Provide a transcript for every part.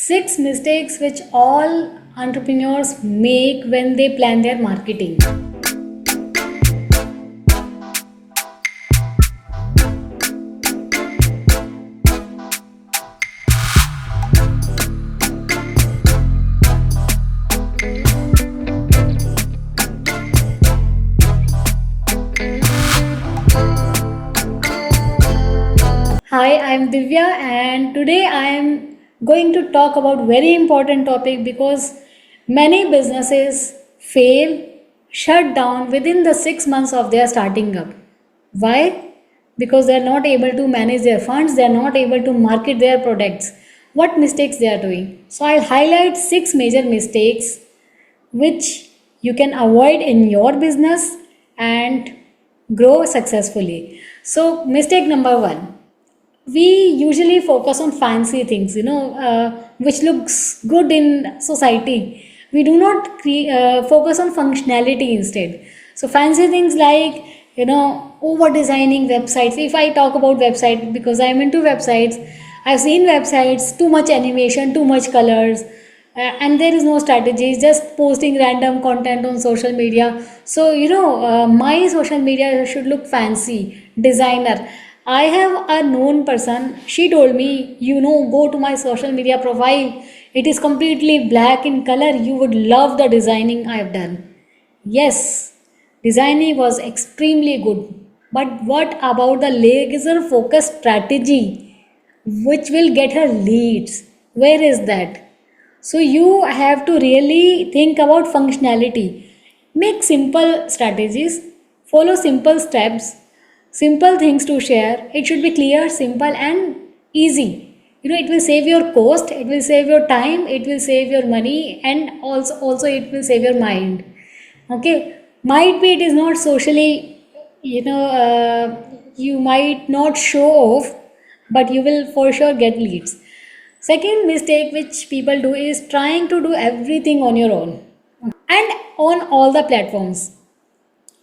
Six mistakes which all entrepreneurs make when they plan their marketing. Hi, I'm Divya and today I am going to talk about very important topic because many businesses fail, shut down within the 6 months of their starting up. Why? Because they are not able to manage their funds, they are not able to market their products. What mistakes they are doing? So I'll highlight 6 major mistakes which you can avoid in your business and grow successfully. So mistake number 1, we usually focus on fancy things, which looks good in society. We do not focus on functionality instead. So fancy things like, over designing websites. If I talk about website, because I'm into websites, I've seen websites too much animation, too much colors, and there is no strategy, just posting random content on social media. So my social media should look fancy, designer. I have a known person, she told me, go to my social media profile, it is completely black in color, you would love the designing I have done. Yes, designing was extremely good, but what about the laser focus strategy which will get her leads? Where is that? So you have to really think about functionality. Make simple strategies, follow simple steps, simple things to share. It should be clear, simple, and easy. It will save your cost, it will save your time, it will save your money, and also it will save your mind. Okay, might be it is not socially, you might not show off, but you will for sure get leads. Second mistake which people do is trying to do everything on your own and on all the platforms.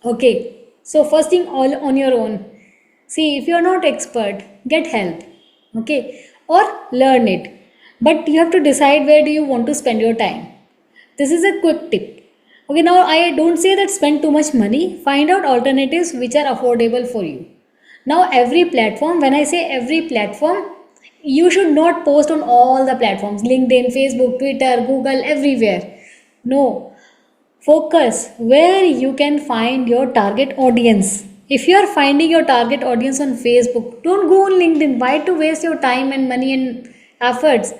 Okay, so first thing, all on your own. See, if you're not expert, get help. Okay, or learn it. But you have to decide where do you want to spend your time. This is a quick tip. Okay, now I don't say that spend too much money. Find out alternatives which are affordable for you. Now, every platform, when I say every platform, you should not post on all the platforms, LinkedIn, Facebook, Twitter, Google, everywhere. No, focus where you can find your target audience. If you are finding your target audience on Facebook, don't go on LinkedIn. Why to waste your time and money and efforts?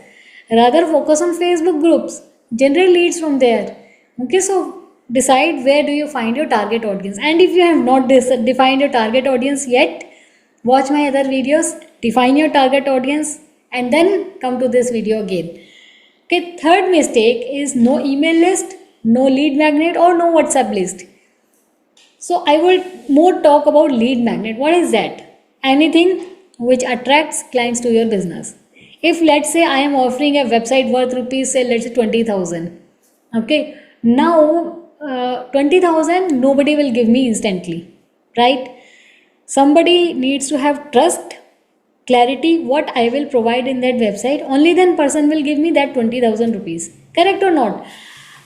Rather focus on Facebook groups. Generate leads from there. Okay, so decide where do you find your target audience. And if you have not defined your target audience yet, watch my other videos, define your target audience, and then come to this video again. Okay, third mistake is no email list, no lead magnet, or no WhatsApp list. So I will more talk about lead magnet. What is that? Anything which attracts clients to your business. If let's say I am offering a website worth rupees, say let's say 20,000. Okay, now 20,000 nobody will give me instantly, right? Somebody needs to have trust, clarity, what I will provide in that website. Only then person will give me that 20,000 rupees. Correct or not?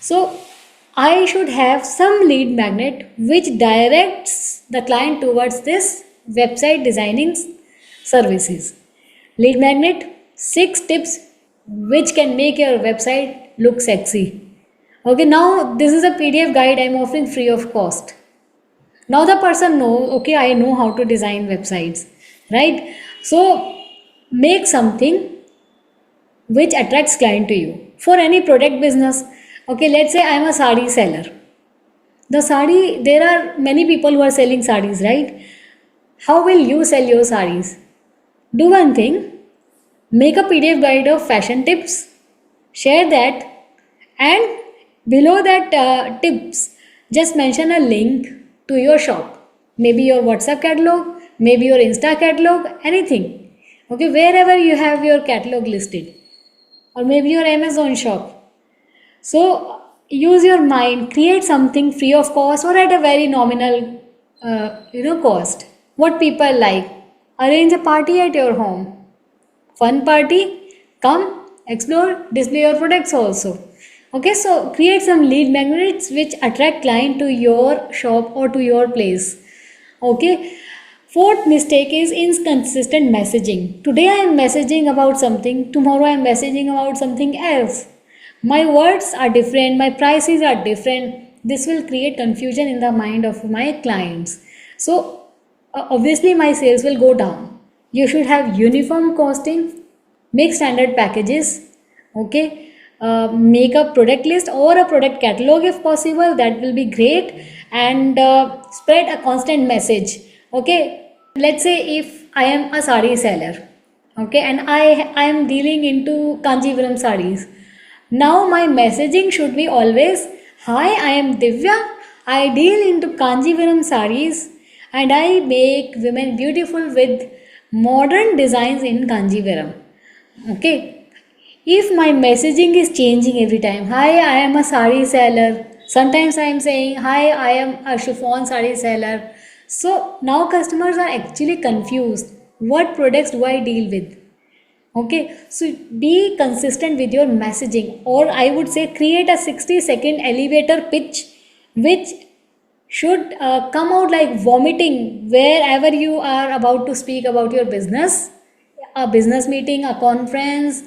So I should have some lead magnet which directs the client towards this website designing services. Lead magnet, 6 tips which can make your website look sexy. Okay, now this is a PDF guide I am offering free of cost. Now the person knows, okay, I know how to design websites, right? So make something which attracts client to you. For any product business, okay, let's say I am a sari seller. The sari, there are many people who are selling saris, right? How will you sell your saris? Do one thing, make a PDF guide of fashion tips, share that, and below that tips, just mention a link to your shop, maybe your WhatsApp catalog, maybe your Insta catalog, anything. Okay, wherever you have your catalog listed, or maybe your Amazon shop. So use your mind, create something free of cost or at a very nominal, cost. What people like, arrange a party at your home. Fun party, come, explore, display your products also. Okay, so create some lead magnets which attract client to your shop or to your place. Okay, fourth mistake is inconsistent messaging. Today I am messaging about something, tomorrow I am messaging about something else. My words are different, my prices are different. This will create confusion in the mind of my clients. So obviously my sales will go down. You should have uniform costing, make standard packages. Okay, make a product list or a product catalog if possible, that will be great. And spread a constant message. Okay, let's say if I am a sari seller, okay, and I am dealing into Kanjivaram sarees. Now my messaging should be always, hi, I am Divya, I deal into Kanjivaram sarees and I make women beautiful with modern designs in Kanjivaram. Okay, if my messaging is changing every time, hi, I am a sari seller, sometimes I am saying, hi, I am a chiffon sari seller, so now customers are actually confused, what products do I deal with? Okay, so be consistent with your messaging, or I would say create a 60-second elevator pitch which should come out like vomiting wherever you are about to speak about your business, a business meeting, a conference,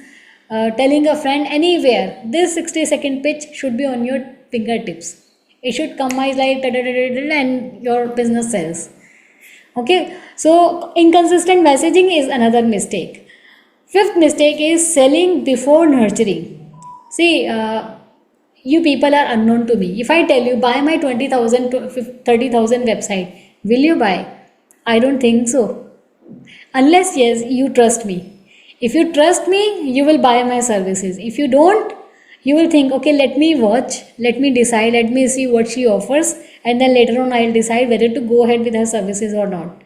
telling a friend, anywhere. This 60-second pitch should be on your fingertips. It should come out like and your business sells. Okay, so inconsistent messaging is another mistake. Fifth mistake is selling before nurturing. See, you people are unknown to me. If I tell you buy my 20,000 to 30,000 website, will you buy? I don't think so. Unless, yes, you trust me. If you trust me, you will buy my services. If you don't, you will think, okay, let me watch, let me decide, let me see what she offers, and then later on I'll decide whether to go ahead with her services or not.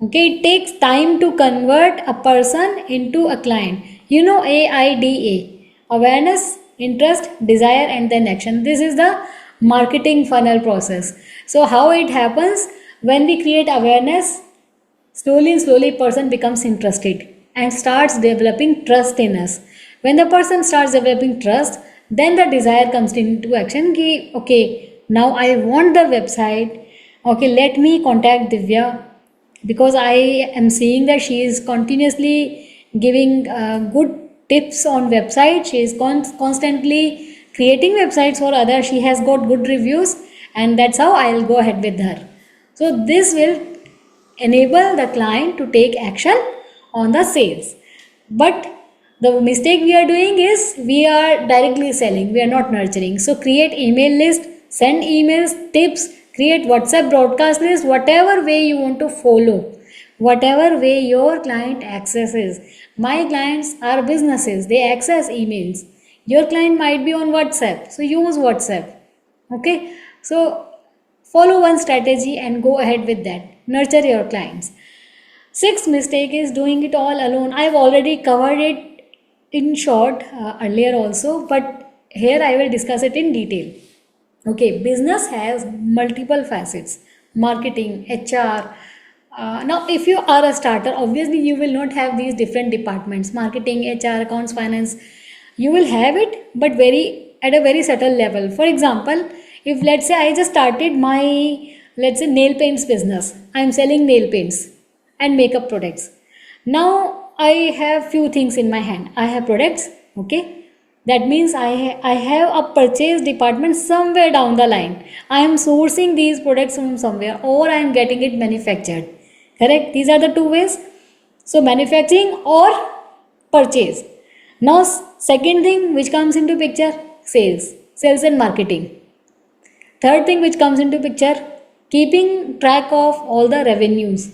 Okay, it takes time to convert a person into a client. You know, AIDA: awareness, interest, desire, and then action. This is the marketing funnel process. So how it happens? When we create awareness, slowly and slowly person becomes interested and starts developing trust in us. When the person starts developing trust, then the desire comes into action. Ki, okay, now I want the website. Okay, let me contact Divya, because I am seeing that she is continuously giving good tips on website. She is constantly creating websites for others. She has got good reviews, and that's how I'll go ahead with her. So this will enable the client to take action on the sales. But the mistake we are doing is we are directly selling, we are not nurturing. So create email list, send emails, tips, create WhatsApp broadcast list, whatever way you want to follow, whatever way your client accesses. My clients are businesses, they access emails. Your client might be on WhatsApp, so use WhatsApp. Okay, so follow one strategy and go ahead with that. Nurture your clients. Sixth mistake is doing it all alone. I've already covered it in short earlier also, but here I will discuss it in detail. Okay, business has multiple facets: marketing, HR. Now, if you are a starter, obviously you will not have these different departments: marketing, HR, accounts, finance. You will have it, but very at a very subtle level. For example, if let's say I just started my, let's say, nail paints business, I am selling nail paints and makeup products. Now I have few things in my hand. I have products, okay, that means I have a purchase department somewhere down the line. I am sourcing these products from somewhere, or I am getting it manufactured. Correct? These are the two ways. So manufacturing or purchase. Now second thing which comes into picture, sales and marketing. Third thing which comes into picture, keeping track of all the revenues,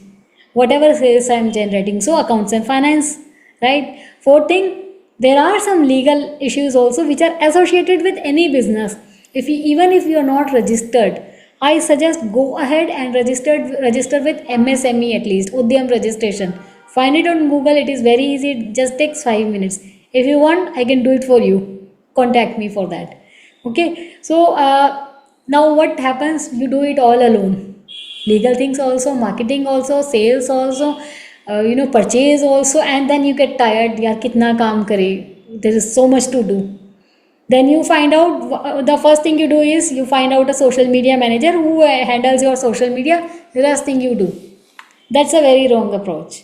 whatever sales I am generating. So accounts and finance, right? Fourth thing, there are some legal issues also which are associated with any business. Even if you are not registered, I suggest go ahead and register with MSME, at least Udyam registration. Find it on Google. It is very easy. It just takes 5 minutes. If you want, I can do it for you. Contact me for that. Okay. So now what happens? You do it all alone. Legal things also, marketing also, sales also, purchase also, and then you get tired. Yaar, kitna kaam kare? there is so much to do. Then you find out, the first thing you do is you find out a social media manager who handles your social media. The last thing you do, that's a very wrong approach.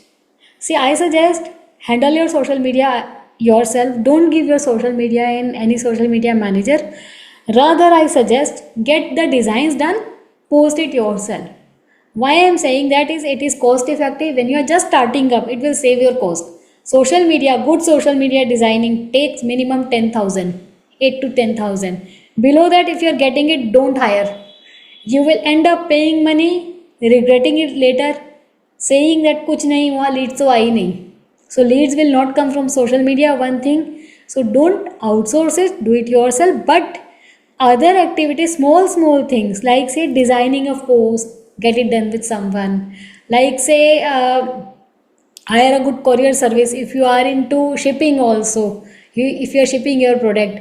See, I suggest handle your social media yourself. Don't give your social media in any social media manager. Rather, I suggest get the designs done, post it yourself. Why I am saying that is it is cost effective. When you are just starting up, it will save your cost. Social media, good social media designing takes minimum 10,000, 8 to 10,000. Below that, if you are getting it, don't hire. You will end up paying money, regretting it later, saying that कुछ नहीं हुआ, leads तो आई नहीं. So leads will not come from social media, one thing. So don't outsource it, do it yourself. But other activities, small things like say designing a post, get it done with someone. Like say hire a good courier service if you are into shipping also. If you are shipping your product,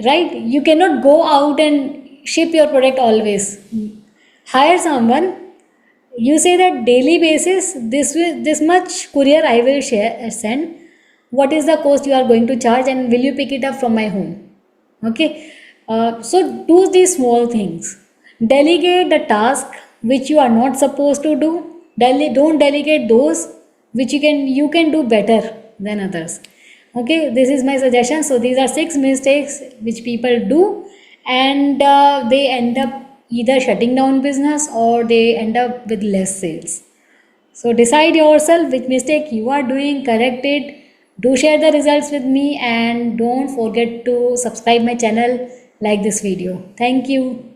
right? You cannot go out and ship your product always. Hire someone. You say that daily basis, this much courier I will send. What is the cost you are going to charge, and will you pick it up from my home? Okay. So do these small things. Delegate the task which you are not supposed to do. Don't delegate those which you can do better than others. Okay, this is my suggestion. So these are 6 mistakes which people do, and they end up either shutting down business or they end up with less sales. So decide yourself which mistake you are doing, correct it. Do share the results with me, and don't forget to subscribe my channel, like this video. Thank you.